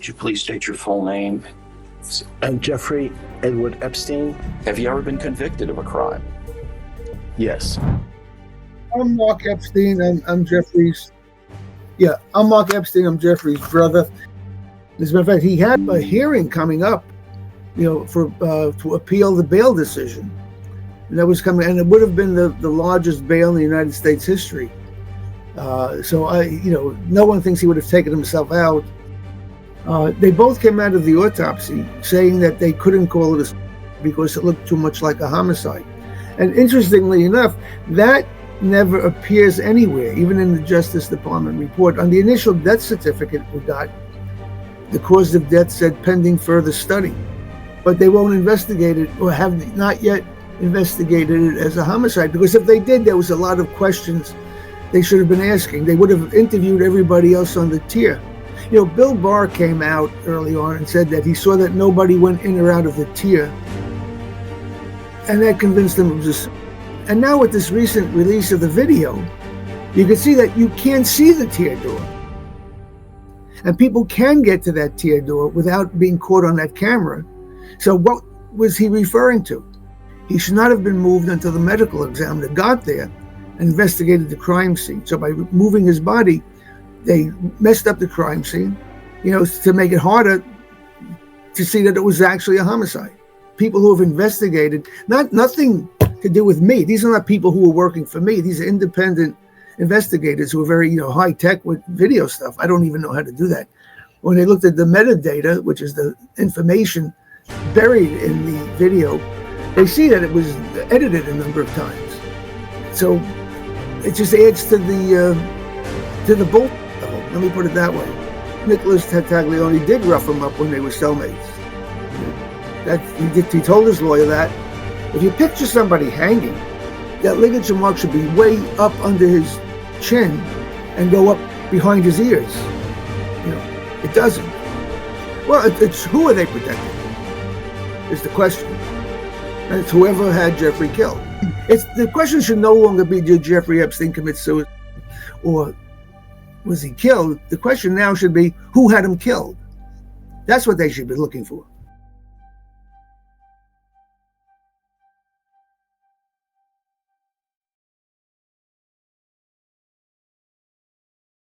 Would you please state your full name? I'm Jeffrey Edward Epstein. Have you ever been convicted of a crime? Yes. I'm Mark Epstein. I'm Jeffrey's. Yeah, I'm Mark Epstein. I'm Jeffrey's brother. As a matter of fact, he had a hearing coming up, for to appeal the bail decision. And that was coming, and it would have been the largest bail in the United States history. So no one thinks he would have taken himself out. They both came out of the autopsy saying that they couldn't call it because it looked too much like a homicide. And interestingly enough, that never appears anywhere, even in the Justice Department report. On the initial death certificate we got, the cause of death said pending further study, but they won't investigate it, or have not yet investigated it as a homicide, because if they did, there was a lot of questions they should have been asking. They would have interviewed everybody else on the tier. Bill Barr came out early on and said that he saw that nobody went in or out of the tier, and that convinced them it was just. And now with this recent release of the video, you can see that you can't see the tier door. And people can get to that tier door without being caught on that camera. So what was he referring to? He should not have been moved until the medical examiner got there and investigated the crime scene. So by moving his body, they messed up the crime scene, to make it harder to see that it was actually a homicide. People who have investigated, nothing to do with me. These are not people who are working for me. These are independent investigators who are very, high tech with video stuff. I don't even know how to do that. When they looked at the metadata, which is the information buried in the video, they see that it was edited a number of times. So it just adds to the bull level. Let me put it that way. Nicholas Taglioni did rough him up when they were cellmates. He told his lawyer that if you picture somebody hanging, that ligature mark should be way up under his chin and go up behind his ears. It doesn't. Well, it's who are they protecting is the question. And it's whoever had Jeffrey killed. The question should no longer be, did Jeffrey Epstein commit suicide or was he killed? The question now should be, who had him killed? That's what they should be looking for.